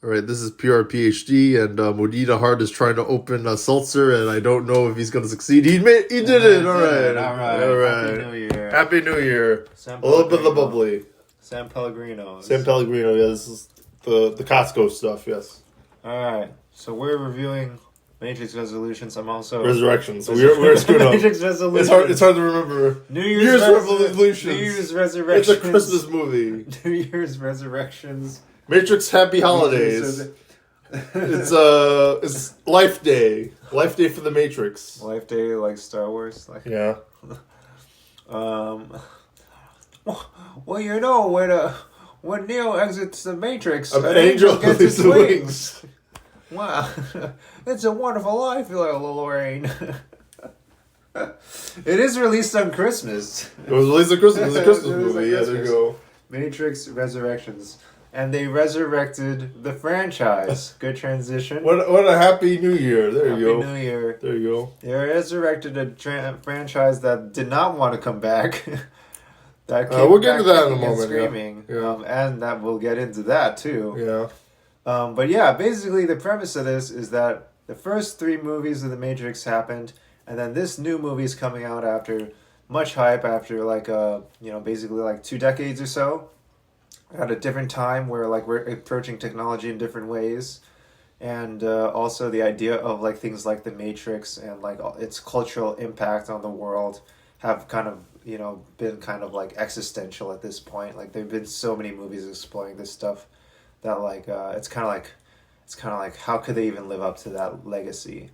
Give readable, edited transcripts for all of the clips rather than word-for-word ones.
All right, this is PR PhD, and Mudita Hart is trying to open a seltzer, and I don't know if he's going to succeed. He did it. All right. Happy New Year. Happy New Year. A little bit of the bubbly. San Pellegrino. Yeah, this is the Costco stuff, yes. All right, so we're reviewing Matrix Resolutions. I'm also... Resurrections. We're screwed up. Matrix Resolutions. It's hard to remember. New Year's Revolutions. New Year's Resurrections. It's a Christmas movie. New Year's Resurrections. Matrix Happy Holidays. It's Life Day. Life Day for the Matrix. Life Day, like Star Wars. Like, yeah. Well, you know, when Neo exits the Matrix, an angel gets his wings. Wow, it's a wonderful life, Lorraine. It is released on Christmas. It was released on Christmas. It's a Christmas movie. Yeah, there you go. Matrix Resurrections. And they resurrected the franchise. Good transition. What a happy new year. There you go. Happy New Year. There you go. They resurrected a franchise that did not want to come back. We'll get into that in a moment. Screaming. Yeah. And that we'll get into that too. Yeah. But yeah, basically the premise of this is that the first 3 movies of The Matrix happened, and then this new movie is coming out after much hype, after basically like 2 decades or so. At a different time where like we're approaching technology in different ways, and also the idea of like things like the Matrix and like its cultural impact on the world have kind of been kind of like existential at this point. Like there've been so many movies exploring this stuff that like it's kind of like how could they even live up to that legacy?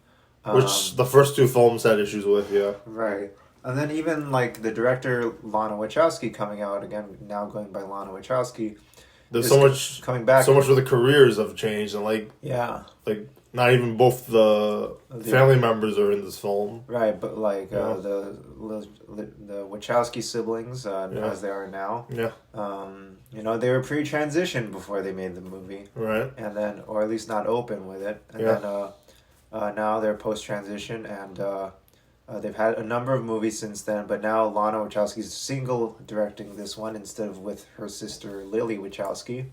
Which the first 2 films had issues with, yeah. Right. And then even like the director Lana Wachowski coming out again, now going by Lana Wachowski. There's so much coming back. So much where the careers have changed, and like not even both the family members are in this film. Right, but like the Wachowski siblings, as they are now. Yeah. They were pre-transition before they made the movie. Right. And then, or at least not open with it, and then now they're post-transition and. They've had a number of movies since then, but now Lana Wachowski's single directing this one instead of with her sister Lily Wachowski.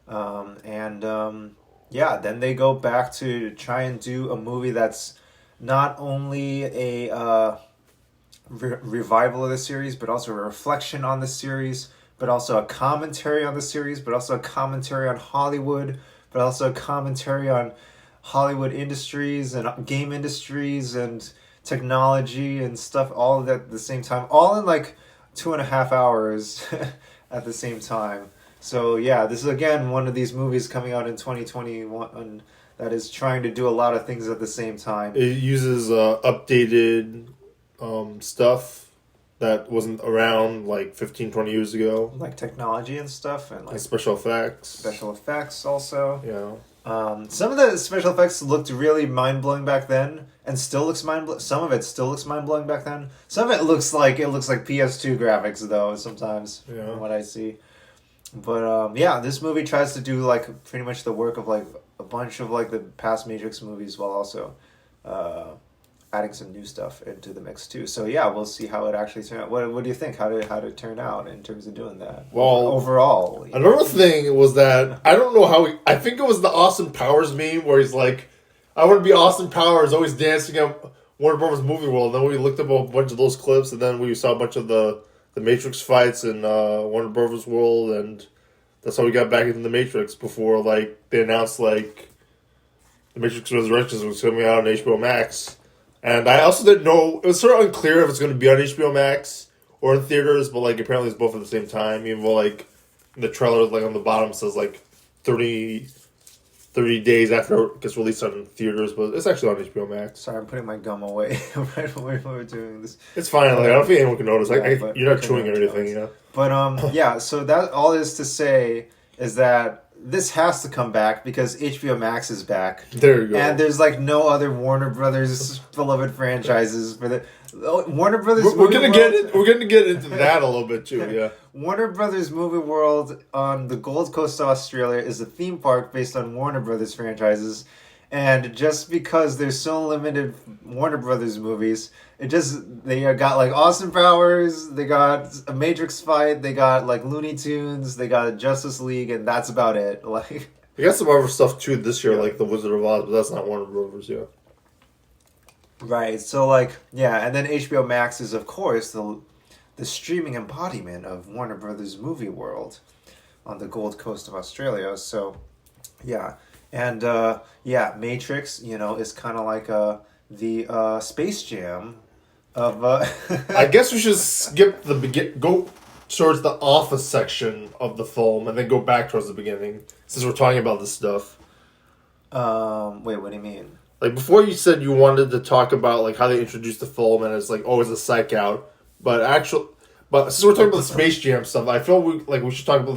Then they go back to try and do a movie that's not only a revival of the series, but also a reflection on the series, but also a commentary on the series, but also a commentary on Hollywood, but also a commentary on Hollywood industries and game industries and technology and stuff, all of that at the same time, all in like 2.5 hours at the same time. So yeah, this is again one of these movies coming out in 2021 that is trying to do a lot of things at the same time. It uses updated stuff that wasn't around like 15-20 years ago, like technology and stuff, and like special effects. Special effects also. Yeah. Some of the special effects looked really mind-blowing back then, and still looks mind-blowing. Some of it still looks mind-blowing back then. Some of it looks like PS2 graphics, though, sometimes, from what I see. But, this movie tries to do, like, pretty much the work of, like, a bunch of, like, the past Matrix movies while also adding some new stuff into the mix, too. So, yeah, we'll see how it actually turns out. What do you think? How did it turn out in terms of doing that? Well, overall. Another thing was that, I don't know how I think it was the Austin Powers meme where he's like, I want to be Austin Powers, always dancing at Warner Brothers Movie World. And then we looked up a bunch of those clips, and then we saw a bunch of the Matrix fights in Warner Brothers World, and that's how we got back into the Matrix before, like, they announced, like, the Matrix Resurrections was coming out on HBO Max. And I also didn't know, it was sort of unclear if it's going to be on HBO Max or in theaters, but, like, apparently it's both at the same time, even though, like, in the trailer, like, on the bottom says, like, 30 days after it gets released on theaters, but it's actually on HBO Max. Sorry, I'm putting my gum away right when we're doing this. It's fine. Like, I don't think anyone can notice. You're not chewing or anything, you know? But, so that all is to say is that this has to come back because HBO Max is back. There you go. And there's, like, no other Warner Brothers beloved franchises for the... Warner Brothers we're gonna get into that a little bit too, yeah. Warner Brothers Movie World on the Gold Coast of Australia is a theme park based on Warner Brothers franchises, and just because there's so limited Warner Brothers movies, they got like Austin Powers, they got a Matrix fight, they got like Looney Tunes, they got Justice League, and that's about it. Like They got some other stuff too this year, Yeah. like The Wizard of Oz, but that's not Warner Brothers yet. Right. So like yeah, and then HBO Max is of course the streaming embodiment of Warner Brothers movie world on the Gold Coast of Australia. So yeah. And yeah, Matrix, is kind of like the Space Jam of I guess we should skip go towards the office section of the film and then go back towards the beginning since we're talking about this stuff. Wait, what do you mean? Like before, you said you wanted to talk about like how they introduced the film and it's like always a psych out, but since we're talking about the Space Jam stuff, I feel we should talk about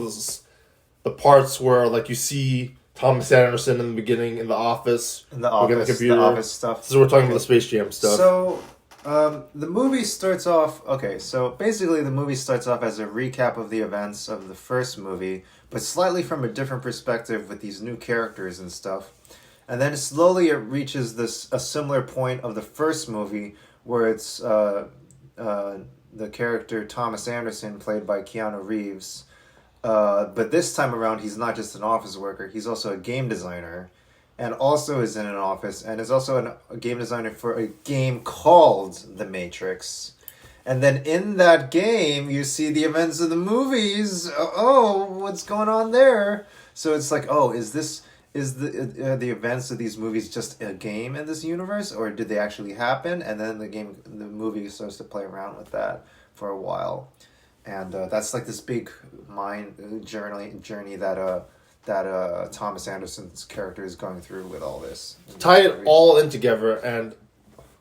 the parts where like you see Thomas Anderson in the beginning in the office, In the looking at office, computer. the office stuff. So we're talking about the Space Jam stuff. So, the movie starts off. Okay, so basically, the movie starts off as a recap of the events of the first movie, but slightly from a different perspective with these new characters and stuff. And then slowly it reaches a similar point of the first movie where it's the character Thomas Anderson, played by Keanu Reeves. But this time around, he's not just an office worker, he's also a game designer. And also is in an office, and is also a game designer for a game called The Matrix. And then in that game, you see the events of the movies. Oh, what's going on there? So it's like, oh, is the events of these movies just a game in this universe, or did they actually happen? And then the movie starts to play around with that for a while, and that's like this big mind journey that Thomas Anderson's character is going through with all this. Tie it all in together, and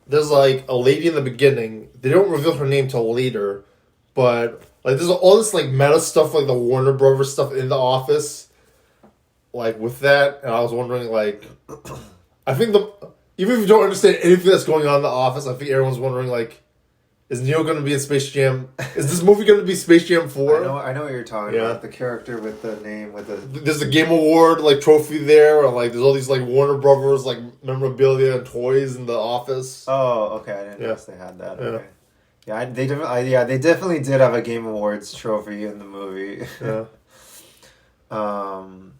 there's like a lady in the beginning. They don't reveal her name till later, but like there's all this like meta stuff, like the Warner Brothers stuff in the office. Like with that, and I was wondering, like, I think even if you don't understand anything that's going on in the office, I think everyone's wondering, like, is Neo going to be in Space Jam? Is this movie going to be Space Jam 4? I know what you're talking about. The character with the name with the. There's a Game Award like trophy there, or like there's all these like Warner Brothers like memorabilia and toys in the office. Oh, okay. I didn't notice they had that. Okay. Yeah, they definitely did have a Game Awards trophy in the movie. Yeah.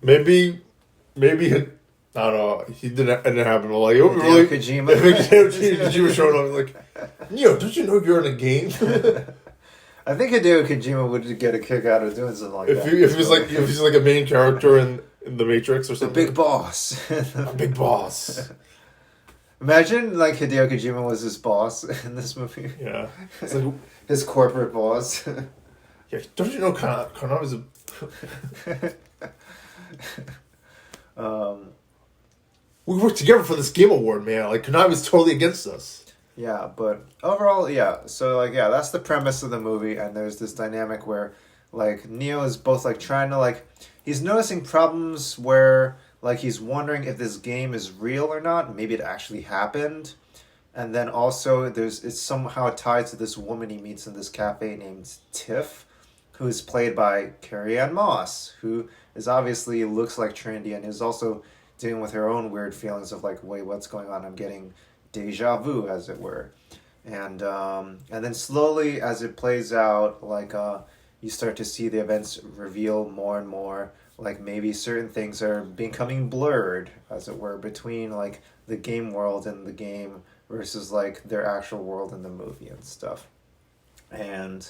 Maybe I don't know. He didn't. It didn't happen. But like, really, Kojima. Kojima showed up like, Neo, don't you know you're in a game? I think Hideo Kojima would get a kick out of doing something like that. If he's like a main character in The Matrix or something. The big boss. A big boss. Imagine like Hideo Kojima was his boss in this movie. Yeah. It's like, his corporate boss. Yeah, don't you know Konami's a... We worked together for this Game Award, man. Like, Konami's totally against us. Yeah, but overall, yeah. So, like, yeah, that's the premise of the movie, and there's this dynamic where, like, Neo is both, like, trying to, like... He's noticing problems where, like, he's wondering if this game is real or not. Maybe it actually happened. And then also, it's somehow tied to this woman he meets in this cafe named Tiff, who's played by Carrie-Anne Moss, who is obviously looks like Trinity and is also dealing with her own weird feelings of like, wait, what's going on? I'm getting deja vu, as it were. And then slowly, as it plays out, like you start to see the events reveal more and more. Like maybe certain things are becoming blurred, as it were, between like the game world and the game versus like their actual world in the movie and stuff. And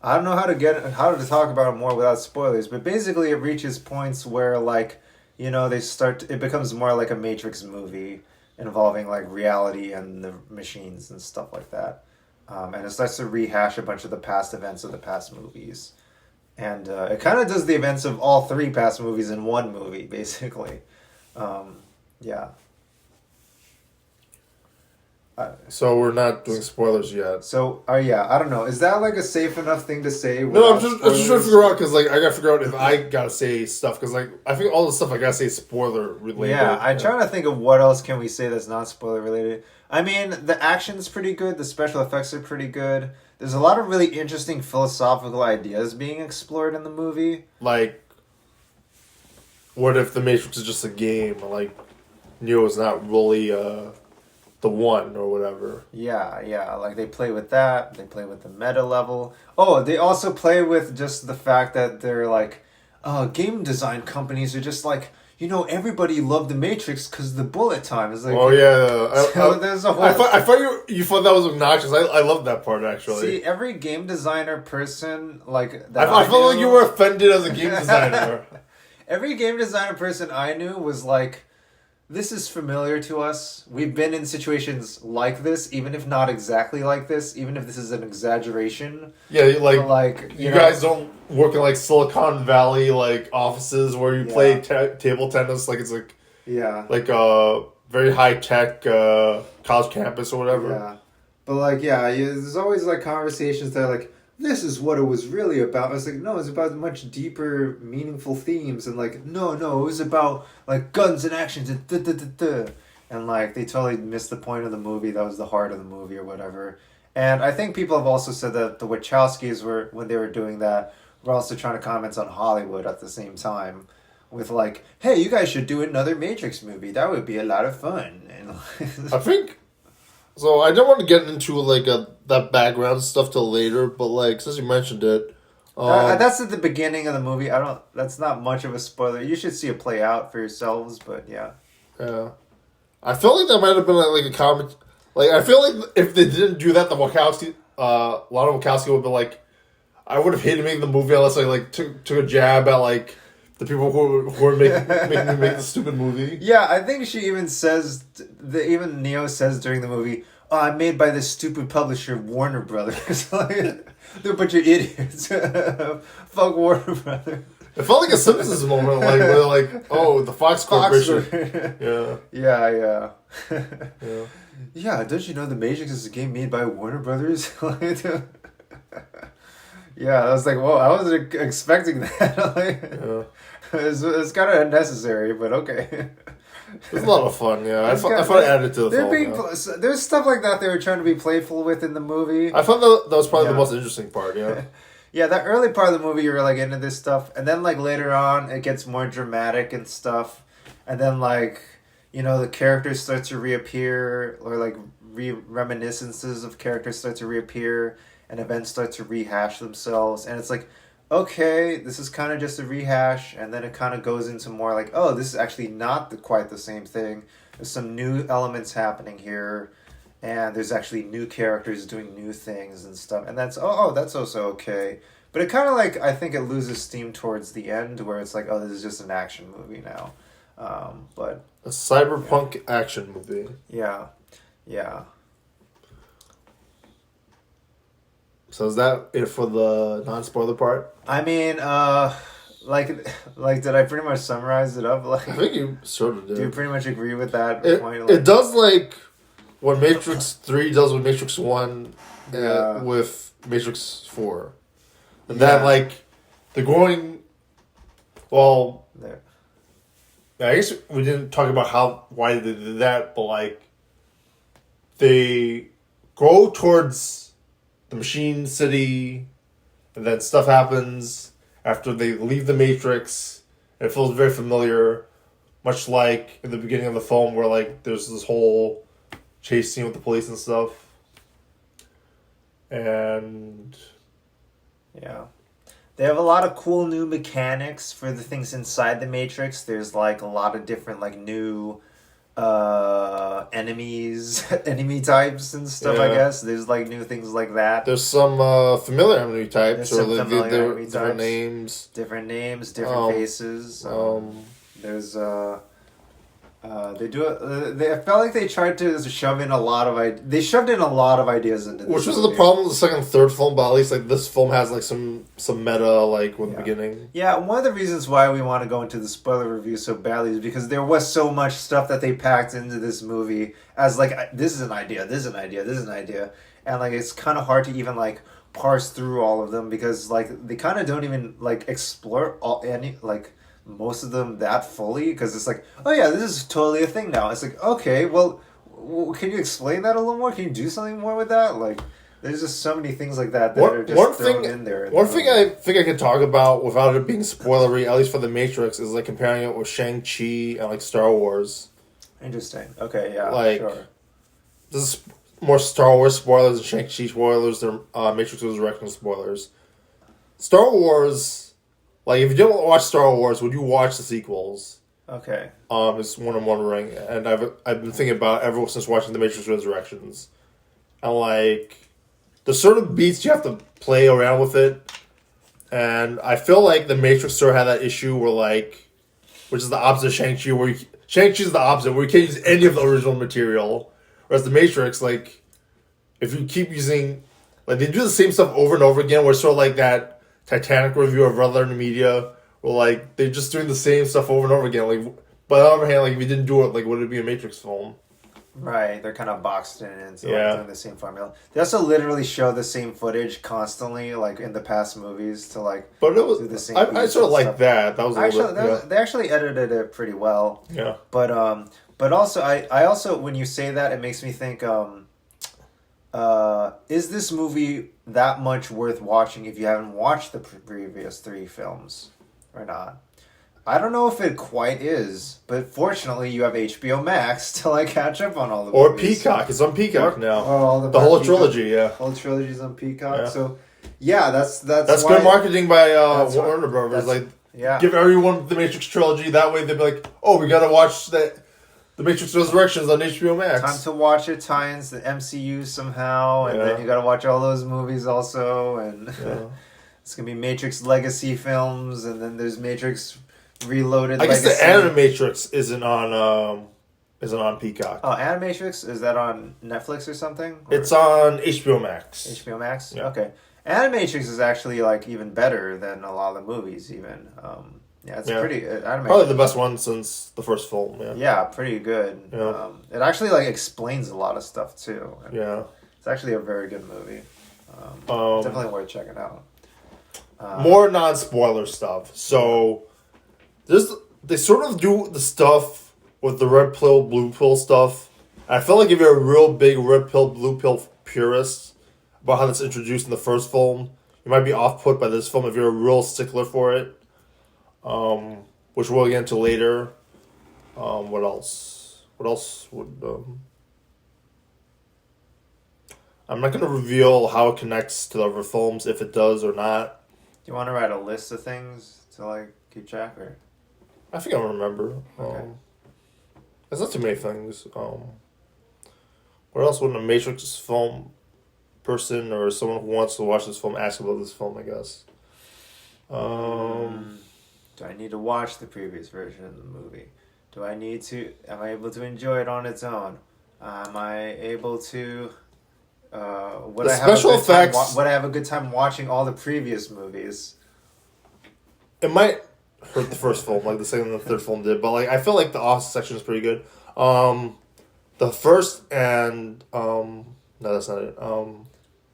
I don't know how to talk about it more without spoilers, but basically it reaches points where like, it becomes more like a Matrix movie involving like reality and the machines and stuff like that. And it starts to rehash a bunch of the past events of the past movies. And it kind of does the events of all three past movies in one movie, basically. Yeah. So we're not doing spoilers yet. So, yeah, I don't know. Is that like a safe enough thing to say? No, I'm just trying to figure out because like I gotta figure out if I gotta say stuff because like I think all the stuff I gotta say is spoiler related. Yeah, I'm trying to think of what else can we say that's not spoiler related. I mean, the action's pretty good. The special effects are pretty good. There's a lot of really interesting philosophical ideas being explored in the movie. Like, what if the Matrix is just a game? Like, Neo is not really the one or whatever. Yeah. Like, they play with that. They play with the meta level. Oh, they also play with just the fact that they're, like, game design companies are just, like, everybody loved the Matrix because of the bullet time. It's like, Oh yeah, there's a whole. I thought you thought that was obnoxious. I love that part actually. See, every game designer person like I felt like you were offended as a game designer. Every game designer person I knew was like, this is familiar to us. We've been in situations like this, even if not exactly like this, even if this is an exaggeration. Yeah, you guys don't work in like Silicon Valley like offices where you play table tennis like it's like a very high tech college campus or whatever. Yeah, but there's always like conversations that are like, this is what it was really about. I was like, no, it's about much deeper, meaningful themes, and like, no, it was about like guns and actions and and like they totally missed the point of the movie. That was the heart of the movie or whatever. And I think people have also said that the Wachowskis were, when they were doing that, were also trying to comment on Hollywood at the same time, with like, hey, you guys should do another Matrix movie. That would be a lot of fun. And I think. So I don't want to get into like that background stuff till later, but like since you mentioned it, that's at the beginning of the movie. That's not much of a spoiler. You should see it play out for yourselves. But yeah. Yeah, I feel like that might have been like a comment. Like I feel like if they didn't do that, the Wachowski, Lana Wachowski would have been like, I would have hated making the movie unless I like took a jab at like the people who were making me make the stupid movie. Yeah, I think she even says, even Neo says during the movie, "Oh, I'm made by this stupid publisher, Warner Brothers." Like, they're a bunch of idiots. Fuck Warner Brothers. It felt like a Simpsons moment, like where they're like, "Oh, the Fox Corporation." Yeah. Yeah, don't you know The Matrix is a game made by Warner Brothers? Yeah, I was like, whoa, I wasn't expecting that. It's kind of unnecessary, but okay. It's a lot of fun, yeah. I thought it added to the film. There's stuff like that they were trying to be playful with in the movie. I thought that was probably the most interesting part, yeah. Yeah, that early part of the movie, you were like into this stuff, and then like later on, it gets more dramatic and stuff, and then like, the characters start to reappear, or like reminiscences of characters start to reappear, and events start to rehash themselves, and it's like, okay, this is kind of just a rehash, and then it kind of goes into more like, oh, this is actually not quite the same thing. There's some new elements happening here, and there's actually new characters doing new things and stuff, and that's that's also okay. But it kind of like, I think it loses steam towards the end, where it's like, oh, this is just an action movie now. But a cyberpunk action movie. Yeah. So is that it for the non-spoiler part? I mean, did I pretty much summarize it up? Like, I think you sort of did. Do you pretty much agree with that point? It does like what Matrix 3 does with Matrix 1 with Matrix 4. And then like the growing there. I guess we didn't talk about why they did that, but like they go towards the machine city, and then stuff happens after they leave the Matrix. And it feels very familiar, much like in the beginning of the film where like there's this whole chase scene with the police and stuff. And yeah. They have a lot of cool new mechanics for the things inside the Matrix. There's like a lot of different like new enemy types and stuff, I guess. There's like new things like that. There's some familiar enemy types, different names. Different names, different faces. There's they do it. I felt like they tried to shove in a lot of They shoved in a lot of ideas into this. Which was the problem with the second and third film, but at least like this film has like some meta like with the beginning. Yeah, one of the reasons why we want to go into the spoiler review so badly is because there was so much stuff that they packed into this movie as like, this is an idea, this is an idea, this is an idea, and like it's kind of hard to even like parse through all of them because like they kind of don't even like explore most of them that fully, because it's like, oh yeah, this is totally a thing now. It's like, okay, well, can you explain that a little more? Can you do something more with that? Like, there's just so many things like that are just thrown in there. One thing I think I could talk about without it being spoilery, at least for The Matrix, is like comparing it with Shang-Chi and like Star Wars. Interesting. Okay, yeah, like, sure. This is more Star Wars spoilers and Shang-Chi spoilers than Matrix Resurrection spoilers. Star Wars... Like, if you didn't watch Star Wars, would you watch the sequels? Okay. Is one I'm wondering, and I've been thinking about it ever since watching The Matrix Resurrections, and like there's certain beats you have to play around with it, and I feel like The Matrix sort of had that issue where like, which is the opposite of Shang-Chi, where Shang-Chi is the opposite, where you can't use any of the original material, whereas The Matrix, like, if you keep using, like they do the same stuff over and over again, where it's sort of like that Titanic review of Red Letter Media. Well, like they're just doing the same stuff over and over again. Like, but on the other hand, like if you didn't do it, like would it be a Matrix film? Right, they're kind of boxed in into like doing the same formula. They also literally show the same footage constantly, like in the past movies, to like. But it was do the same I sort of like stuff. that. That was a actually little bit, they actually edited it pretty well. yeah. But also I also when you say that it makes me think is this movie that much worth watching if you haven't watched the previous three films or not? I don't know if it quite is, but fortunately you have HBO Max to like catch up on all the Or movies. Peacock. It's on Peacock now. All the whole Peacock. trilogy, yeah. Whole trilogy's on Peacock. Yeah. So yeah, that's That's why, good marketing by that's why- Warner Brothers. that's- Like, yeah. give everyone the Matrix trilogy. That way they'd be like, oh, we gotta watch the Matrix Resurrections on HBO Max. Time to watch it, tie-ins the MCU somehow, and Yeah. then you gotta watch all those movies also, and Yeah. it's gonna be Matrix Legacy films, and then there's Matrix Reloaded. I guess Legacy. the Animatrix isn't on Peacock. Oh, Animatrix, is that on Netflix or something? Or It's on HBO Max. HBO Max. Yeah. Okay, Animatrix is actually like even better than a lot of the movies. Even yeah, it's pretty. Animatrix. Probably the best one since the first film. Yeah. Yeah, pretty good. Yeah. It actually like explains a lot of stuff too. And Yeah. it's actually a very good movie. Definitely worth checking out. More non-spoiler stuff. So, they sort of do the stuff with the red pill, blue pill stuff. I feel like if you're a real big red pill, blue pill purist about how that's introduced in the first film, you might be off-put by this film if you're a real stickler for it. Which we'll get into later. What else? What else would... I'm not going to reveal how it connects to the other films, if it does or not. Do you want to write a list of things to like keep track or? I think I remember. Okay. There's not too many things. What else would a Matrix film person or someone who wants to watch this film ask about this film, I guess? Do I need to watch the previous version of the movie? Am I able to enjoy it on its own? Am I able to, would The I have a special good time effects- would I have a good time watching all the previous movies? It might hurt the first film, like the second and the third film did, but like I feel like the off section is pretty good. The first and no, that's not it.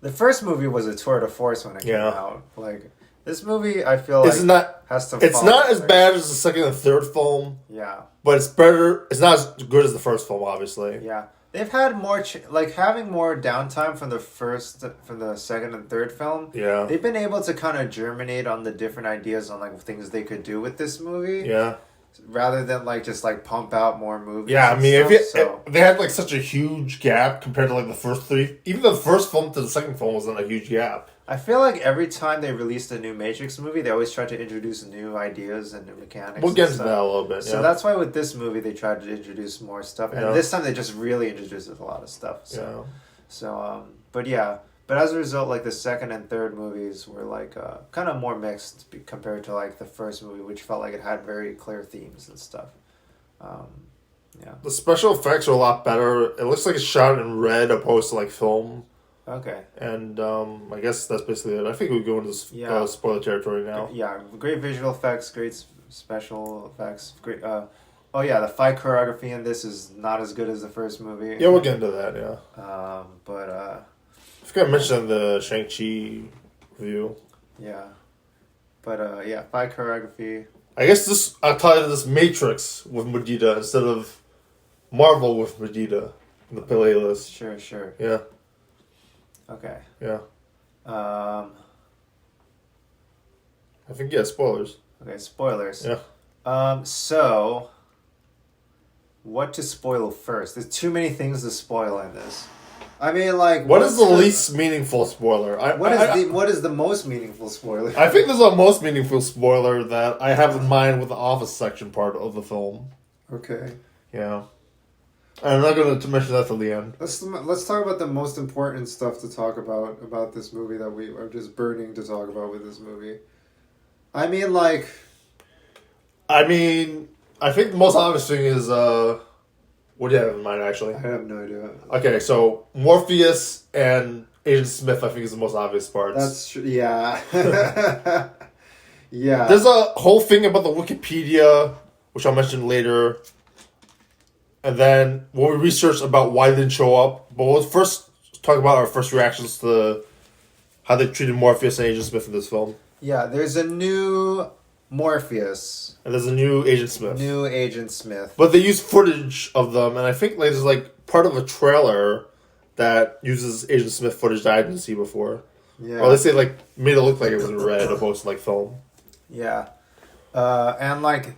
The first movie was a tour de force when it came Yeah. out. Like this movie, I feel like It's not. has to. It's follow not as it. bad as the second and third film, Yeah, but it's better. It's not as good as the first film, obviously. yeah. They've had more like having more downtime from the second and third film. Yeah. They've been able to kind of germinate on the different ideas on like things they could do with this movie. Yeah. Rather than like just like pump out more movies. Yeah, I and mean, stuff, if they had like such a huge gap compared to like the first three, even the first film to the second film wasn't a huge gap. I feel like every time they released a new Matrix movie, they always tried to introduce new ideas and new mechanics. We'll get and into stuff. that a little bit. So yeah. that's why with this movie they tried to introduce more stuff, and Yeah. this time they just really introduced a lot of stuff. So, Yeah. But yeah, but as a result, like the second and third movies were like kind of more mixed compared to like the first movie, which felt like it had very clear themes and stuff. Yeah. The special effects are a lot better. It looks like it's shot in red opposed to like film. Okay. And I guess that's basically it. I think we go into Yeah. spoiler territory now. Yeah, great visual effects, great special effects, great. Oh yeah, the fight choreography in this is not as good as the first movie. Yeah, we'll get into that, yeah. But I forgot to mention the Shang-Chi review. yeah, but yeah, fight choreography. I guess I'll title this Matrix with Mudita instead of Marvel with Mudita in the playlist. Sure. Yeah, Okay. yeah. Um. I think, yeah, spoilers. Okay. Spoilers. Yeah. So, what to spoil first? There's too many things to spoil in this. I mean, like, What is the least meaningful spoiler? What is the most meaningful spoiler? I think there's a most meaningful spoiler that I have in mind with the office section part of the film. Okay. Yeah. I'm not going to mention that till the end. Let's talk about the most important stuff to talk about this movie that we are just burning to talk about with this movie. I mean, like... I think the most obvious thing is, what do you have in mind, actually? I have no idea. Okay, so Morpheus and Agent Smith, I think, is the most obvious parts. That's true. Yeah. Yeah. There's a whole thing about the Wikipedia, which I'll mention later. And then when we researched about why they didn't show up, but we'll first talk about our first reactions to how they treated Morpheus and Agent Smith in this film. Yeah, there's a new Morpheus. And there's a new Agent Smith. New Agent Smith. But they use footage of them, and I think like there's like part of a trailer that uses Agent Smith footage that I didn't see before. Yeah. Or they say like made it look like it was in red opposed to like film. Yeah. And like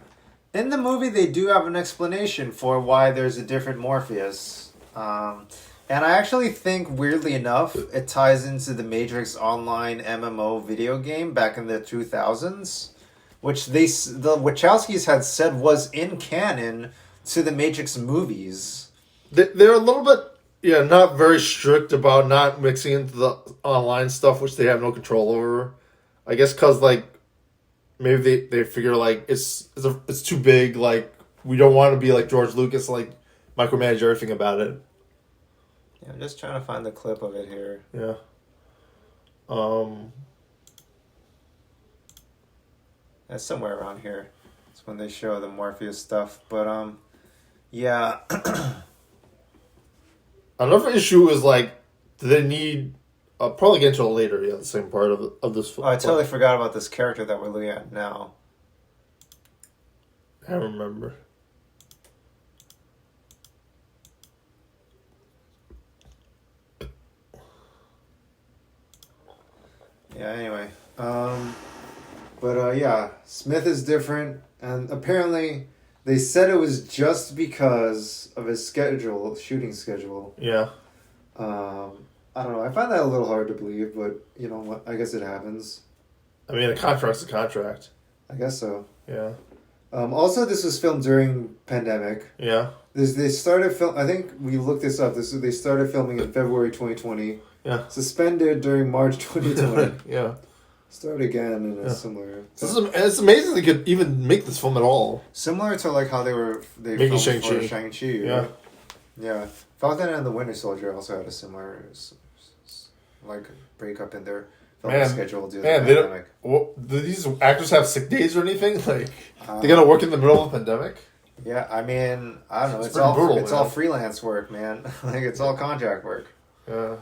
in the movie they do have an explanation for why there's a different Morpheus. And I actually think, weirdly enough, it ties into the Matrix Online MMO video game back in the 2000s, which the Wachowskis had said was in canon to the Matrix movies. They're a little bit, not very strict about not mixing into the online stuff, which they have no control over. I guess because, like, maybe they figure, like, it's too big, like, we don't want to be like George Lucas, like, micromanage everything about it. Yeah, I'm just trying to find the clip of it here. Yeah. It's somewhere around here. It's when they show the Morpheus stuff. But, yeah. Another issue is, like, do they need... I'll probably get into it later, the same part of this film. Oh, I totally forgot about this character that we're looking at now. I remember. Yeah, anyway. Yeah, Smith is different, and apparently they said it was just because of his shooting schedule. Yeah. I don't know, I find that a little hard to believe, but you know what, I guess it happens. I mean, a contract's a contract. I guess so. Yeah. Also, this was filmed during pandemic. Yeah. They started I think we looked this up. They started filming in February 2020. Yeah. Suspended during March 2020. Yeah. Start again in a similar... It's amazing they could even make this film at all. Similar to like how they making filmed Shang-Chi. for Shang-Chi. Yeah. Right? Yeah. Falcon and the Winter Soldier also had a similar like breakup in their filming schedule due to the pandemic. Do these actors have sick days or anything? Like, they gotta work in the middle of a pandemic? Yeah, I mean, I don't know. It's all freelance work, man. Like, it's all contract work. Yeah.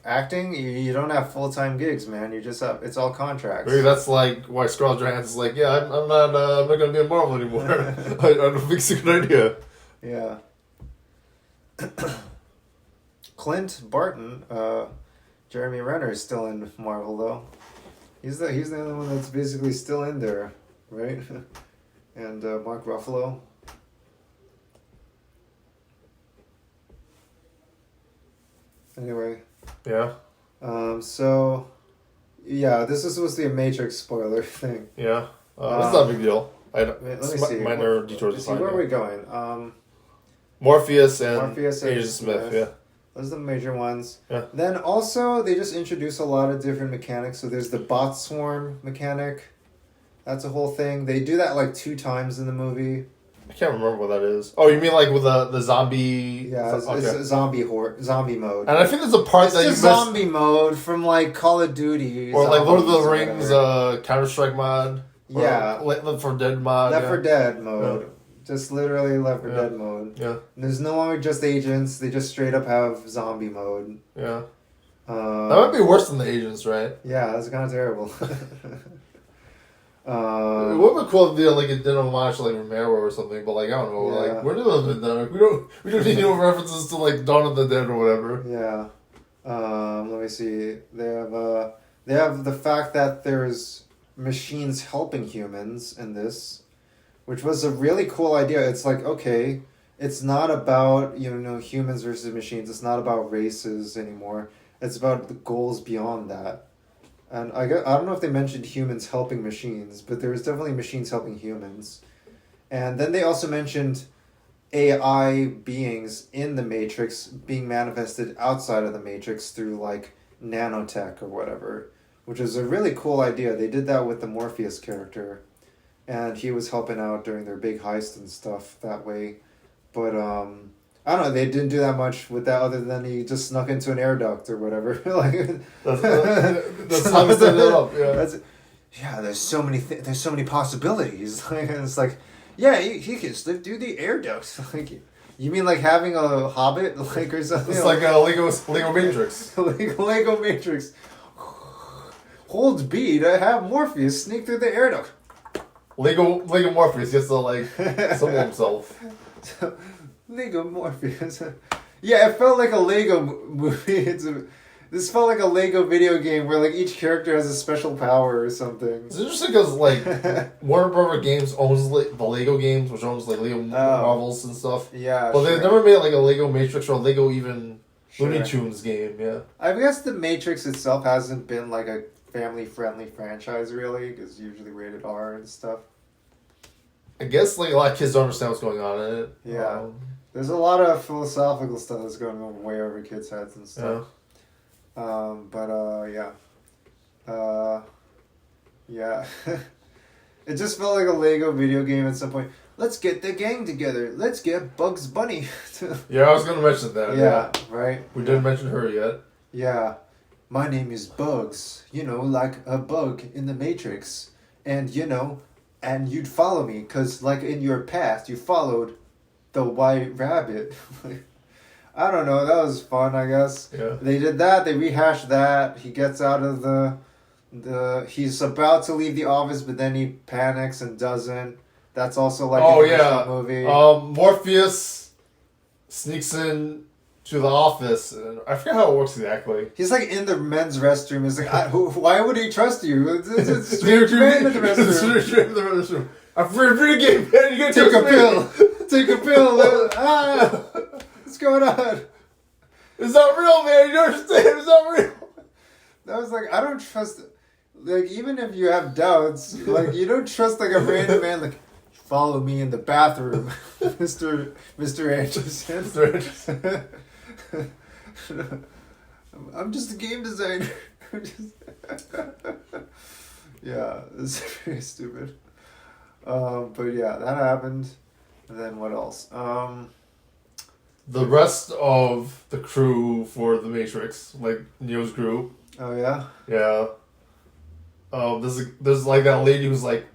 Acting, you don't have full-time gigs, man. You just have, it's all contracts. Maybe that's like why Scarlett Johansson's like, yeah, I'm not gonna be in Marvel anymore. I don't think it's a good idea. Yeah. Clint Barton, Jeremy Renner is still in Marvel though. He's the only one that's basically still in there, right? And Mark Ruffalo. Anyway. Yeah. So, yeah, this is supposed to be a Matrix spoiler thing. Yeah. It's not a big deal. Let me see. Minor detours. Where are we going? Morpheus and Agent Smith. Yeah. Those are the major ones. Yeah. Then also, they just introduce a lot of different mechanics. So there's the bot swarm mechanic. That's a whole thing. They do that like 2 times in the movie. I can't remember what that is. Oh, you mean like with the zombie? Yeah, it's zombie mode. And I think there's a part that you missed. Zombie mode from like Call of Duty. Or like Lord of the Rings Counter-Strike mod. Yeah. Left 4 Dead mod. Left 4 Dead mode. Yeah. Just literally Left 4 Dead mode. Yeah. And there's no longer just agents. They just straight up have zombie mode. Yeah. That might be worse than the agents, right? Yeah, that's kind of terrible. It would be cool if they like it did homage to like Romero or something, but like I don't know, like we're doing the pandemic. We don't need no references to like Dawn of the Dead or whatever. Yeah. Let me see. They have the fact that there's machines helping humans in this, which was a really cool idea. It's like, okay, it's not about humans versus machines. It's not about races anymore. It's about the goals beyond that. And I don't know if they mentioned humans helping machines, but there was definitely machines helping humans. And then they also mentioned AI beings in the Matrix being manifested outside of the Matrix through like nanotech or whatever, which is a really cool idea. They did that with the Morpheus character, and he was helping out during their big heist and stuff that way. But I don't know. They didn't do that much with that, other than he just snuck into an air duct or whatever. Like that's how we set it up. Yeah. There's so many there's so many possibilities. Like it's like, yeah, he can slip through the air ducts. Like, you mean like having a hobbit, like, or something? It's like a Lego Matrix. Lego Matrix. Hold B to have Morpheus sneak through the air duct. Lego Morpheus gets to like summon himself. Lego Morpheus. Yeah, it felt like a Lego movie. This felt like a Lego video game where like each character has a special power or something. It's interesting because like Warner Brother Games owns the Lego games, which owns like Lego Marvels and stuff. Yeah, but they've never made like a Lego Matrix or a Lego even Looney Tunes game. Yeah, I guess the Matrix itself hasn't been like a family-friendly franchise really, because usually rated R and stuff. I guess like a lot of kids don't understand what's going on in it. Yeah, there's a lot of philosophical stuff that's going on way over kids' heads and stuff. Yeah. It just felt like a Lego video game at some point. Let's get the gang together. Let's get Bugs Bunny. Yeah, I was going to mention that. Yeah, right? We didn't mention her yet. Yeah. My name is Bugs. Like a bug in the Matrix. And, and you'd follow me. Because, like, in your past, you followed the White Rabbit. I don't know. That was fun, I guess. Yeah. They did that. They rehashed that. He gets out of he's about to leave the office, but then he panics and doesn't. That's also like a movie. Morpheus sneaks in to the office, and I forget how it works exactly. He's like in the men's restroom. He's like, why would he trust you? It's a strange man in the restroom. I'm free game, man. You gotta take a pill. Take a pill. What's going on? It's not real, man. You don't understand. It's not real. That was like, I don't trust. Like, even if you have doubts, like, you don't trust like a random man. Like, follow me in the bathroom, Mr. Anderson. Mr. Anderson. I'm just a game designer. Yeah, it's very stupid. But yeah, that happened. And then what else? The rest of the crew for the Matrix, like Neo's group. Oh yeah. Yeah. There's like that lady who's like,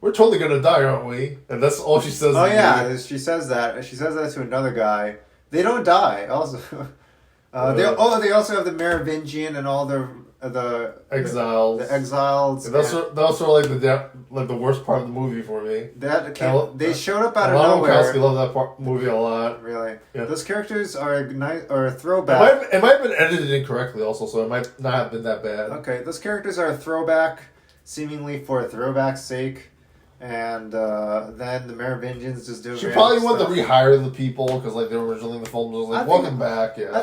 we're totally gonna die, aren't we? And that's all she says. Oh yeah, she says that. She says that to another guy. They don't die. Also, they also have the Merovingian and all the exiles. The exiles. And that's sort of like the worst part of the movie for me. They showed up out of nowhere. Kowski loved that movie a lot. Really? Yeah. Those characters are a throwback. It might have been edited incorrectly also, so it might not have been that bad. Okay, those characters are a throwback, seemingly for a throwback's sake. And then the Merovingians just do. She probably wanted to rehire the people because like they were originally in the film. Was like, welcome back. Yeah. I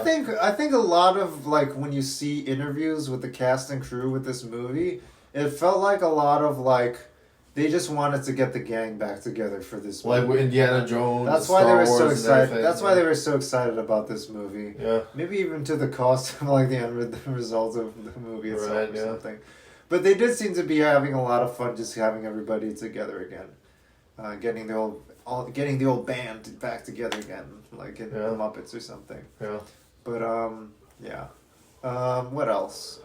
think a lot of like when you see interviews with the cast and crew with this movie, it felt like a lot of like they just wanted to get the gang back together for this movie. Like with Indiana Jones. That's why they were so excited. That's why they were so excited about this movie. Yeah. Maybe even to the cost of like the result of the movie itself or something. But they did seem to be having a lot of fun just having everybody together again. Getting the old band back together again, like in the Muppets or something. Yeah. But what else?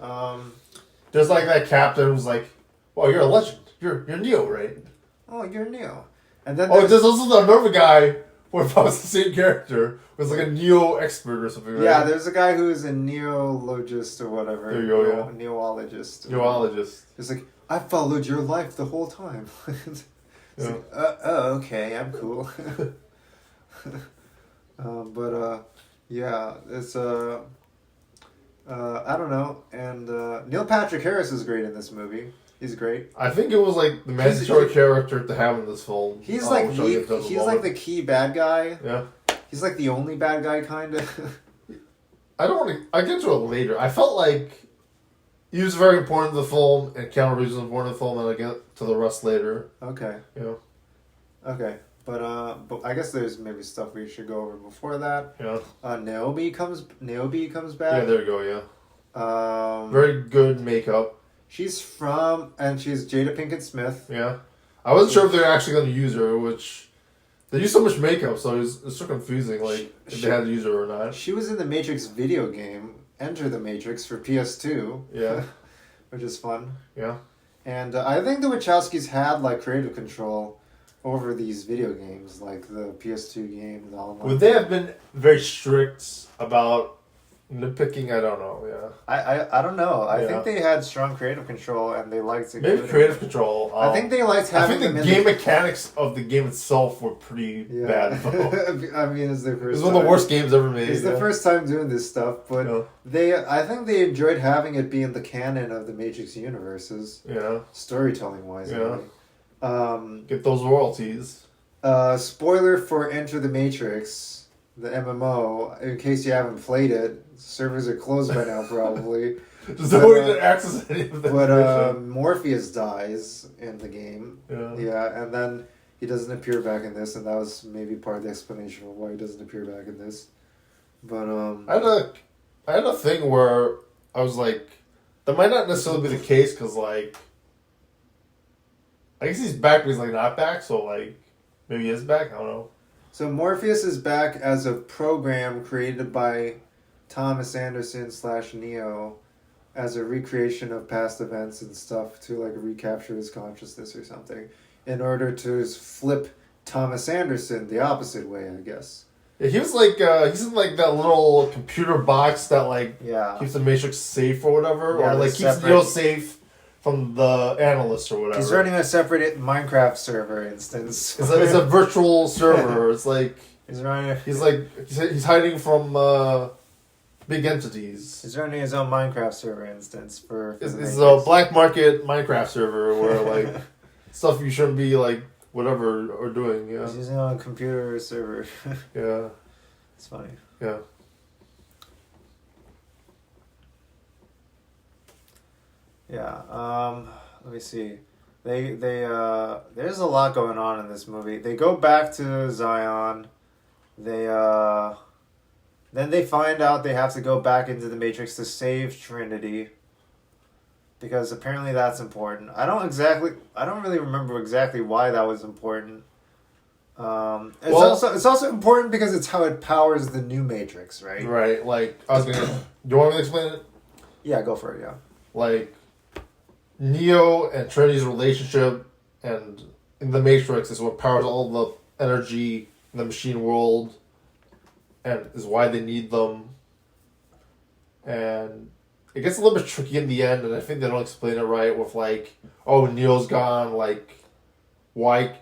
There's like that captain who's like, "Well, you're a legend. You're Neo, right?" Oh, you're Neo. And then there's also another guy who if I was the same character was like a Neo expert or something. Right? Yeah, there's a guy who's a neologist or whatever. There you go. Yeah. Neologist. Neologist. It's like, I followed your life the whole time. It's like, okay, I'm cool. Yeah, it's I don't know. And Neil Patrick Harris is great in this movie. He's great. I think it was like the mandatory character to have in this film. He's like the key bad guy. Yeah. He's like the only bad guy, kind of. I don't want to. I get to it later. I felt like he was very important to the film, and Keanu Reeves was important to the film, and I get to the rest later. Okay. Yeah. Okay, but I guess there's maybe stuff we should go over before that. Yeah. Naomi comes back. Yeah, there you go. Yeah. Very good makeup. She's Jada Pinkett Smith. Yeah. I wasn't sure if they were actually going to use her, which they use so much makeup, so it's so confusing. Like if they had to use her or not. She was in the Matrix video game, Enter the Matrix for PS2. Yeah. Which is fun. Yeah. And I think the Wachowskis had like creative control over these video games, like the PS2 game, the online. Would they have been very strict about nitpicking? I don't know. Yeah. I don't know. I think they had strong creative control, and they liked to. Maybe creative control. I think they liked having. I think the game mechanics of the game itself were pretty bad. Though. I mean, it's their first. It's one of the worst games ever made. It's the first time doing this stuff, but I think they enjoyed having it be in the canon of the Matrix universes. Yeah. Storytelling wise. Yeah. Anyway. Get those royalties. Spoiler for Enter the Matrix, the MMO. In case you haven't played it, servers are closed by now, probably. There's no way to access any of that. But Morpheus dies in the game. Yeah. Yeah, and then he doesn't appear back in this, and that was maybe part of the explanation of why he doesn't appear back in this. But I had a thing where I was like, that might not necessarily be the case because like. I guess he's back, but he's like not back, so like maybe he is back. I don't know. So Morpheus is back as a program created by Thomas Anderson / Neo as a recreation of past events and stuff to like recapture his consciousness or something in order to flip Thomas Anderson the opposite way, I guess. Yeah, he was like he's in like that little computer box that like keeps the Matrix safe or whatever, or like keeps Neo safe from the analyst or whatever. He's running a separate Minecraft server instance. It's a virtual server. It's like he's running. He's hiding from big entities. He's running his own Minecraft server instance for it's a black market Minecraft server where like stuff you shouldn't be like whatever or doing. Yeah. He's using a computer server. Yeah. It's funny. Yeah. Yeah. Let me see. They there's a lot going on in this movie. They go back to Zion. Then they find out they have to go back into the Matrix to save Trinity. Because apparently that's important. I don't really remember exactly why that was important. It's also important because it's how it powers the new Matrix, right? Right. Like I was gonna. Do you want me to explain it? Yeah, go for it. Yeah. Like Neo and Trinity's relationship, and in the Matrix is what powers all the energy in the machine world, and is why they need them. And it gets a little bit tricky in the end, and I think they don't explain it right with like, oh, Neo's gone, like, why,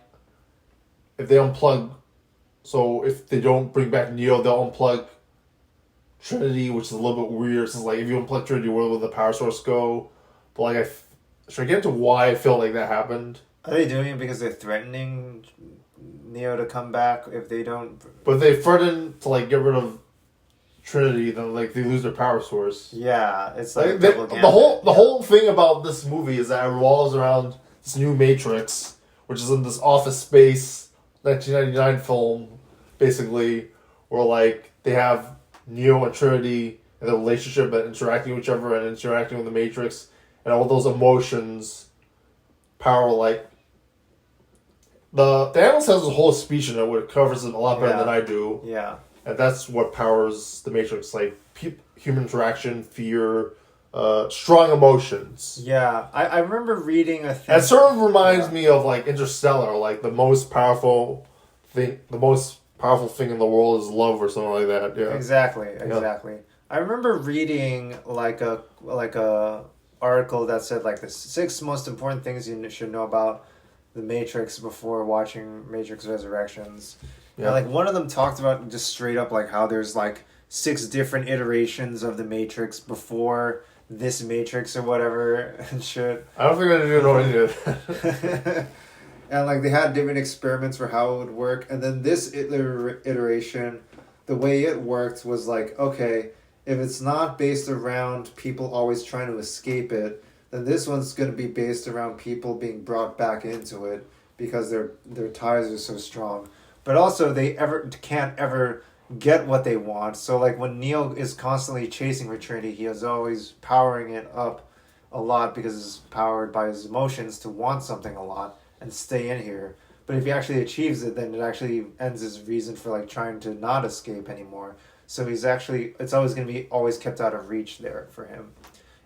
if they unplug, so if they don't bring back Neo, they'll unplug Trinity, which is a little bit weird, since like, if you unplug Trinity, where will the power source go? But like, should I get into why I feel like that happened? Are they doing it because they're threatening Neo to come back if they don't? But they threaten to like get rid of Trinity, then like they lose their power source. Yeah, it's like the whole thing about this movie is that it revolves around this new Matrix, which is in this Office Space 1999 film, basically, where like they have Neo and Trinity and the relationship and interacting with each other and interacting with the Matrix, and all those emotions power like the analyst has a whole speech in it where it covers it a lot better than I do. Yeah. And that's what powers the Matrix, like human interaction, fear, strong emotions. Yeah, I remember reading a thing. It sort of reminds me of like Interstellar, like the most powerful thing in the world is love or something like that. Yeah, exactly. I remember reading like a article that said like the 6 most important things you should know about the Matrix before watching Matrix Resurrections. Yeah. And like one of them talked about just straight up like how there's like 6 different iterations of the Matrix before this Matrix or whatever and shit. I don't think I didn't know any of that. And like they had different experiments for how it would work, and then this iteration, the way it worked was like, okay, if it's not based around people always trying to escape it, then this one's going to be based around people being brought back into it because their ties are so strong. But also they can't ever get what they want. So like when Neo is constantly chasing for Trinity, he is always powering it up a lot because it's powered by his emotions to want something a lot and stay in here. But if he actually achieves it, then it actually ends his reason for like trying to not escape anymore. So it's always going to be always kept out of reach there for him.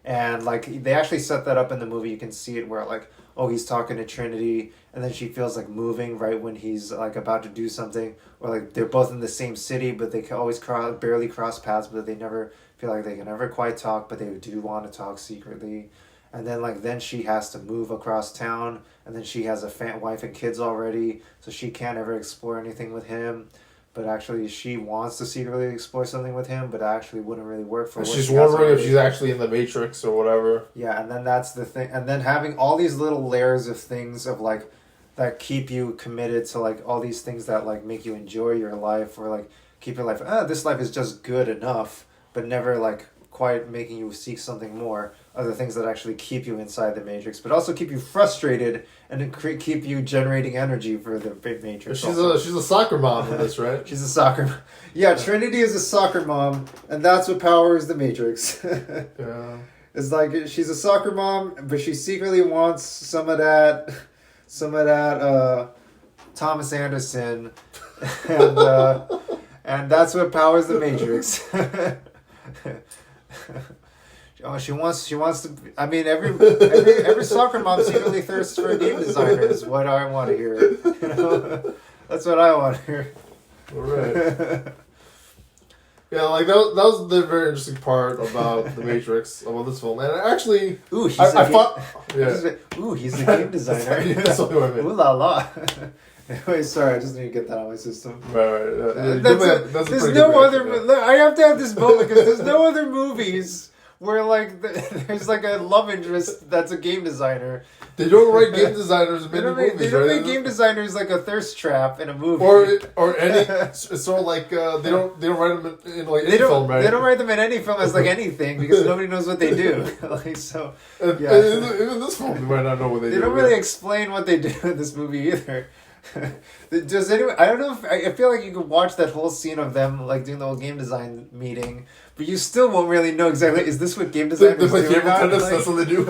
And like they actually set that up in the movie. You can see it where like, oh, he's talking to Trinity and then she feels like moving right when he's like about to do something, or like they're both in the same city but they can always barely cross paths, but they never feel like they can never quite talk, but they do want to talk secretly. And then she has to move across town, and then she has a wife and kids already, so she can't ever explore anything with him. But actually, she wants to secretly explore something with him, but actually wouldn't really work for her. She's wondering if she's actually in the Matrix or whatever. Yeah, and then that's the thing. And then having all these little layers of things of like that keep you committed to like all these things that like make you enjoy your life, or like keep your life. This life is just good enough, but never like quite making you seek something more. Other things that actually keep you inside the Matrix, but also keep you frustrated and keep you generating energy for the Matrix. She's a soccer mom in this, right? She's a soccer. Yeah, Trinity is a soccer mom, and that's what powers the Matrix. Yeah. It's like she's a soccer mom, but she secretly wants some of that Thomas Anderson, and that's what powers the Matrix. Oh, she wants to. I mean, every soccer mom secretly thirsts for a game designer. Is what I want to hear. You know, that's what I want to hear. All right. Yeah, like that was the very interesting part about the Matrix, about this film, and actually, ooh, he's a game designer. That's what I mean. Ooh la la. Anyway, sorry, I just need to get that out of my system. Right. There's no other. I have to have this moment because there's no other movies where like there's like a love interest that's a game designer. They don't write game designers in many movies. They don't make game designers like a thirst trap in a movie, or any. So like they don't write them in like any film, right? They don't write them in any film as like anything because nobody knows what they do. Like so, yeah. Even this film, they might not know what they do. They don't really explain what they do in this movie either. Does anyone? I don't know if I feel like you could watch that whole scene of them like doing the whole game design meeting, but you still won't really know exactly. Is this what game designers do? Table tennis. That's what they do.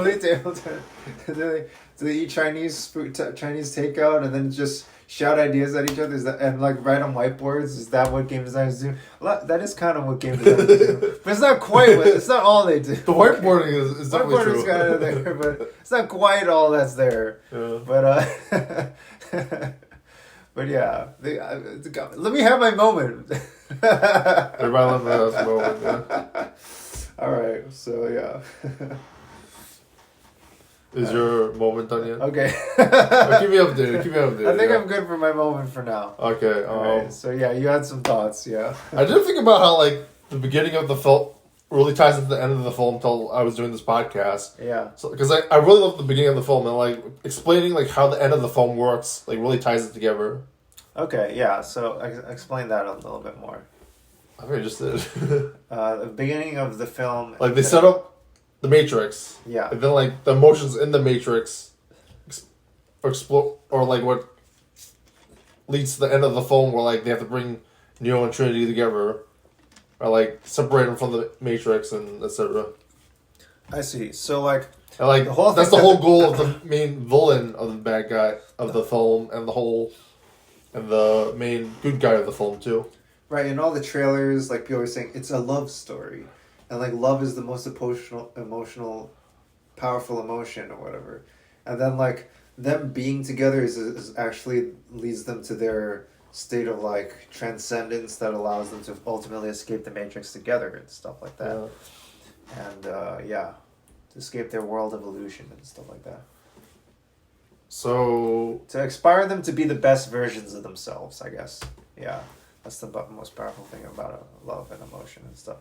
Do they eat Chinese food, Chinese takeout, and then just shout ideas at each other? Is that, and like write on whiteboards? Is that what game designers do? That is kind of what game designers do, but it's not quite. It's not all they do. The whiteboarding is definitely true. Whiteboarding's kind of there, but it's not quite all that's there. Yeah. But but yeah, let me have my moment. Everybody let me have a moment. Yeah. All right, so yeah. Is your moment done yet? Okay. Keep me updated. I think I'm good for my moment for now. Okay. Right, so yeah, you had some thoughts, yeah. I did think about how like the beginning of the film really ties into the end of the film until I was doing this podcast. Yeah. So because I really love the beginning of the film and like explaining like how the end of the film works like really ties it together. Okay. Yeah. So explain that a little bit more. I think I just did. The beginning of the film. Like they set up the Matrix. Yeah. And then like the emotions in the Matrix explode, or like what leads to the end of the film where like they have to bring Neo and Trinity together, or like separate them from the Matrix and etc. I see. So like. And like that's the whole goal of the main villain of the bad guy of the film, and the main good guy of the film too. Right, in all the trailers, like people are saying, it's a love story, and like love is the most emotional, powerful emotion or whatever, and then like them being together is actually leads them to their state of like transcendence that allows them to ultimately escape the Matrix together and stuff like that, and to escape their world of illusion and stuff like that. So to inspire them to be the best versions of themselves, I guess. Yeah. That's the most powerful thing about love and emotion and stuff.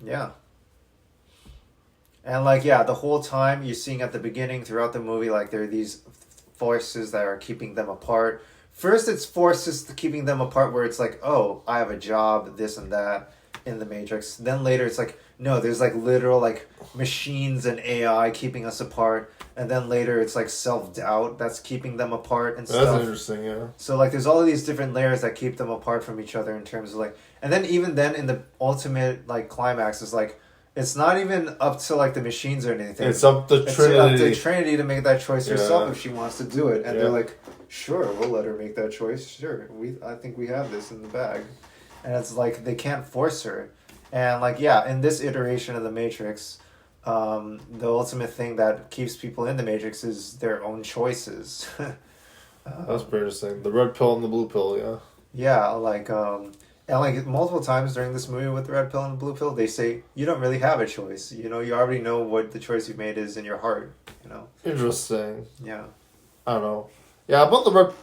Yeah. And like, yeah, the whole time you're seeing at the beginning throughout the movie, like there are these forces that are keeping them apart. First, it's forces keeping them apart where it's like, oh, I have a job, this and that in the Matrix. Then later it's like, no, there's like literal like machines and AI keeping us apart. And then later it's like self-doubt that's keeping them apart and stuff. That's interesting, yeah. So like there's all of these different layers that keep them apart from each other in terms of like, and then even then in the ultimate like climax is like, it's not even up to like the machines or anything. It's up to Trinity. It's up to Trinity to make that choice herself Yeah. if she wants to do it. And Yeah. they're like, sure, we'll let her make that choice. Sure, I think we have this in the bag. And it's like they can't force her. And like, yeah, in this iteration of the Matrix, the ultimate thing that keeps people in the Matrix is their own choices. That's pretty interesting. The red pill and the blue pill, yeah. Yeah, like, and like multiple times during this movie with the red pill and the blue pill, they say you don't really have a choice. You know, you already know what the choice you've made is in your heart. You know. Interesting. Yeah. I don't know. Yeah, about the red...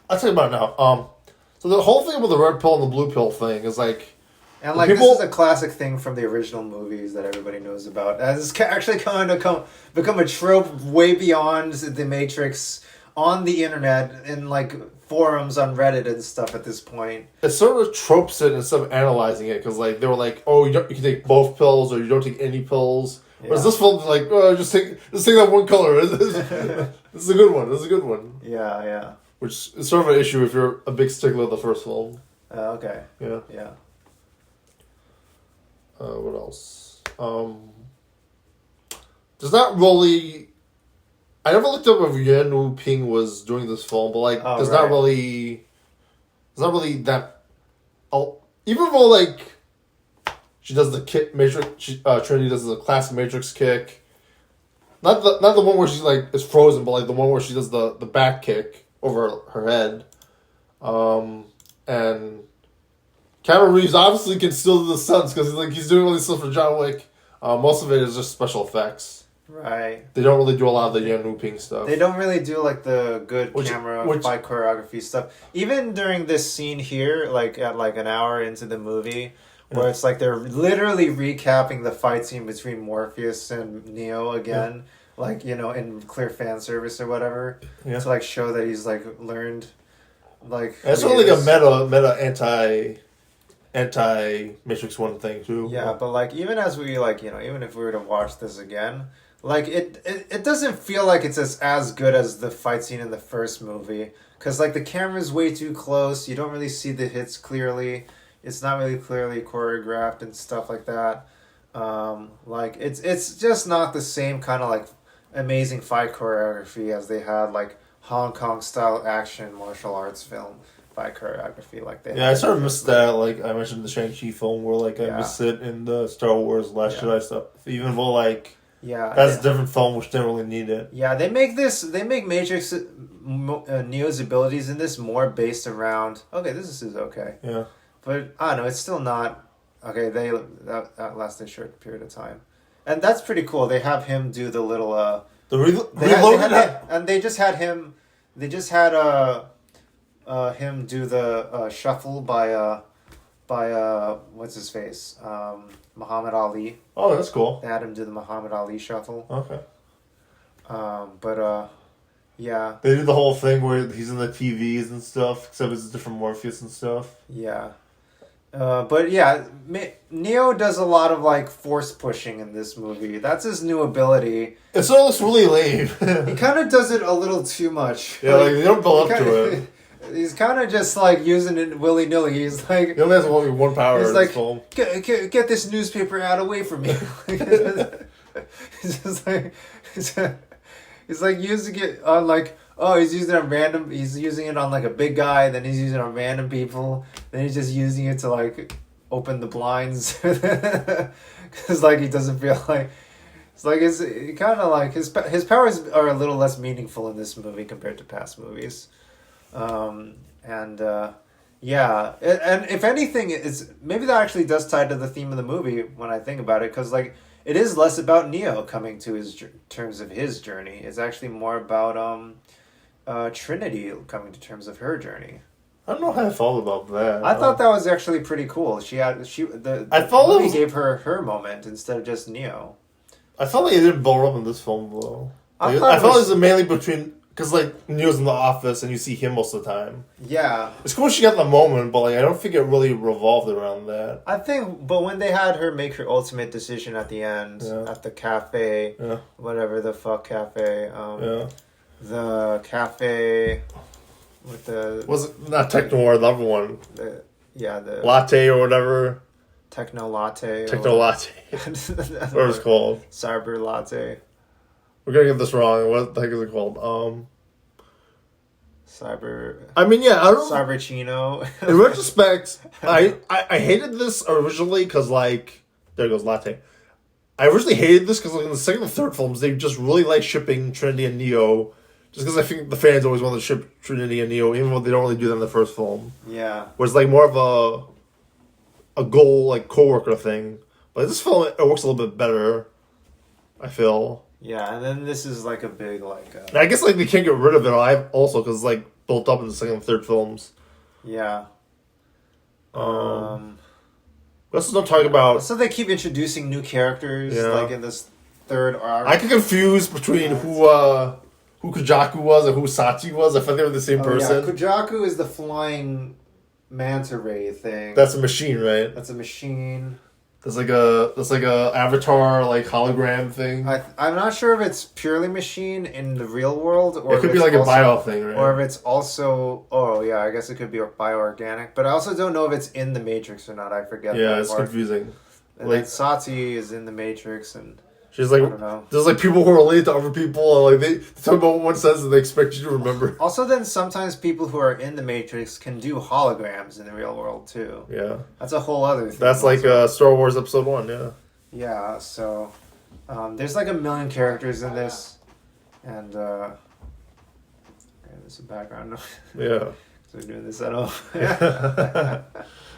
I'll tell you about it now. So the whole thing about the red pill and the blue pill thing is like... And like people... this is a classic thing from the original movies that everybody knows about. And it's actually kind of become a trope way beyond the Matrix on the internet in like forums on Reddit and stuff at this point. It sort of tropes it instead of analyzing it because like they were like, oh, you can take both pills or you don't take any pills. Yeah. Whereas this film like, oh, just take that one color. This is a good one. This is a good one. Yeah, yeah. Which is sort of an issue if you're a big stickler of the first film. Okay. Yeah. Yeah. What else? There's not really. I never looked up if Yan Ping was doing this film, but like, there's not really that. Oh, even though like, she does the kick Matrix. Trinity does the classic Matrix kick. Not the one where she's like is frozen, but like the one where she does the back kick over her head. And Keanu Reeves obviously can still do the stunts because he's doing all this stuff for John Wick. Most of it is just special effects. Right. They don't really do a lot of the Yan Ping stuff. They don't really do like the good camera fight choreography stuff. Even during this scene here, like at like an hour into the movie, where it's like they're literally recapping the fight scene between Morpheus and Neo again, like, you know, in clear fan service or whatever, to like show that he's like learned, like. It's sort of like a meta anti Matrix 1 thing too. Yeah, but like even as we like, you know, even if we were to watch this again, like it doesn't feel like it's as good as the fight scene in the first movie, because like the camera's way too close. You don't really see the hits clearly. It's not really clearly choreographed and stuff like that. Like it's just not the same kind of like amazing fight choreography as they had like Hong Kong style action martial arts film fight choreography like they. Yeah, I sort of missed that. Like I mentioned the Shang-Chi film, where like I missed it in the Star Wars Last Jedi stuff. Even though like that's a different film, which didn't really need it. Yeah, they make Matrix Neo's abilities in this more based around. Okay, this is okay. Yeah. But I don't know, it's still not okay. That lasted a short period of time, and that's pretty cool. They have him do the little and they just had him. They just had him do the shuffle by what's his face, Muhammad Ali. Oh, that's cool. They had him do the Muhammad Ali shuffle. Okay. Yeah. They did the whole thing where he's in the TVs and stuff, except it's a different Morpheus and stuff. Yeah. But yeah, Neo does a lot of like force pushing in this movie. That's his new ability. It sort of looks really lame. He kind of does it a little too much. Yeah, like they don't build up to it. He's kind of just like using it willy nilly. He's like, he only has one power. He's in like, this film. Get this newspaper out away from me. He's just like, he's like using it on like. Oh, he's using it on random. He's using it on like a big guy. Then he's using it on random people. Then he's just using it to like open the blinds. Because like he doesn't feel like it's like it's kind of like his powers are a little less meaningful in this movie compared to past movies. And if anything, it's maybe that actually does tie to the theme of the movie when I think about it, because like it is less about Neo coming to his terms of his journey. It's actually more about Trinity coming to terms of her journey. I don't know how I felt about that. I thought that was actually pretty cool. The movie gave her moment instead of just Neo. I felt like it didn't build up in this film though. I I felt thought it was mainly between because like Neo's in the office and you see him most of the time. Yeah. It's cool she got the moment, but like I don't think it really revolved around that. I think, but when they had her make her ultimate decision at the end, at the cafe, whatever the fuck cafe, the cafe with the... Was it not Techno or the other one? The Latte or whatever. Techno Latte. Techno Latte. Whatever it's called. Cyber Latte. We're gonna get this wrong. What the heck is it called? Cyber... I mean, yeah, I don't... Cyberchino. In retrospect, I hated this originally because, like... There goes Latte. I originally hated this because, like, in the second and third films, they just really like shipping Trinity and Neo. Just because I think the fans always want to ship Trinity and Neo, even though they don't really do that in the first film. Yeah. Where it's, like, more of a goal, like, co-worker thing. But this film, it works a little bit better, I feel. Yeah, and then this is, like, a big, like... And I guess, like, they can't get rid of it also because it's, like, built up in the second and third films. Yeah. Let's not talk about... So they keep introducing new characters, like, in this third arc. I get confused between who Kujaku was and who Sachi was. I thought they were the same person. Yeah, Kujaku is the flying manta ray thing. That's a machine, right? That's a machine. That's like a avatar, like, hologram thing. I'm not sure if it's purely machine in the real world, or it could be like a bio thing, right? Or if it's also... Oh, yeah, I guess it could be bioorganic. But I also don't know if it's in the Matrix or not. I forget. Yeah, it's confusing. And like, then Sati is in the Matrix, and... She's like, there's like people who are related to other people, and like they talk about one sentence and they expect you to remember. Also, then sometimes people who are in the Matrix can do holograms in the real world too. Yeah, that's a whole other thing. That's like Star Wars Episode 1, yeah. Yeah, so there's like a million characters in this, and there's a background noise. Yeah, so we're doing this at home.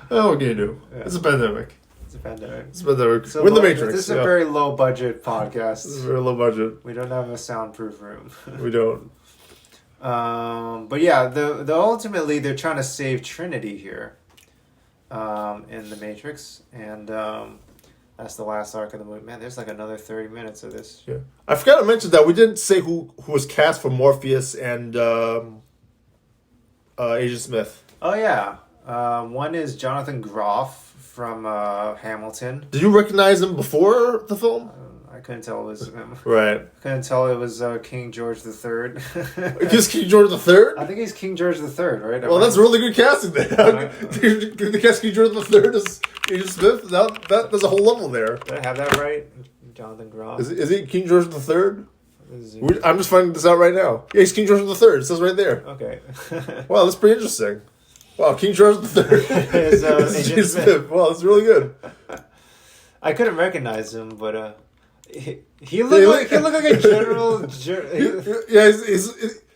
Oh, what can you do? Yeah. It's a pandemic. It's a pandemic. So we're in the Matrix. This is a very low budget podcast. This is very low budget. We don't have a soundproof room. We don't. But yeah, the ultimately they're trying to save Trinity here, in the Matrix, and that's the last arc of the movie. Man, there's like another 30 minutes of this. Yeah, I forgot to mention that we didn't say who was cast for Morpheus and Agent Smith. Oh yeah, one is Jonathan Groff from Hamilton. Did you recognize him before the film? I couldn't tell it was him. Right. I couldn't tell it was King George III. He's King George III? I think he's King George III, right? Well, that's really good casting there. The cast King George III as Agent Smith? There's a whole level there. Did I have that right? Jonathan Groff. Is he King George III? I'm just finding this out right now. Yeah, he's King George III. It says right there. Okay. Wow, that's pretty interesting. Wow, King George III is Agent Smith. Wow, that's really good. I couldn't recognize him, but he looked like a general. Yeah,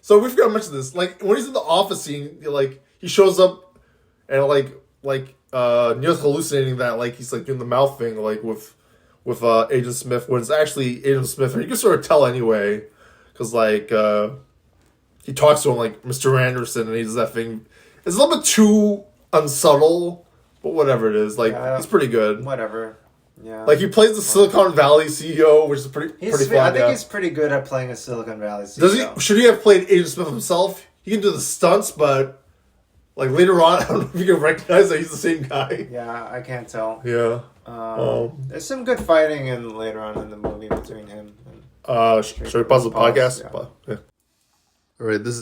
so we forgot to mention this. Like when he's in the office scene, like he shows up and like Neil's hallucinating that like he's like doing the mouth thing like with Agent Smith when it's actually Agent Smith. You can sort of tell anyway because like he talks to him like Mr. Anderson and he does that thing. It's a little bit too unsubtle, but whatever it is, like he's pretty good. Whatever, yeah. Like he plays the Silicon Valley CEO, which is pretty fun. I think he's pretty good at playing a Silicon Valley CEO. Does he? Should he have played Agent Smith himself? He can do the stunts, but like later on, I don't know if you can recognize that he's the same guy. Yeah, I can't tell. Yeah. There's some good fighting in later on in the movie between him. Should we pause the podcast? Yeah. Yeah. All right. This is.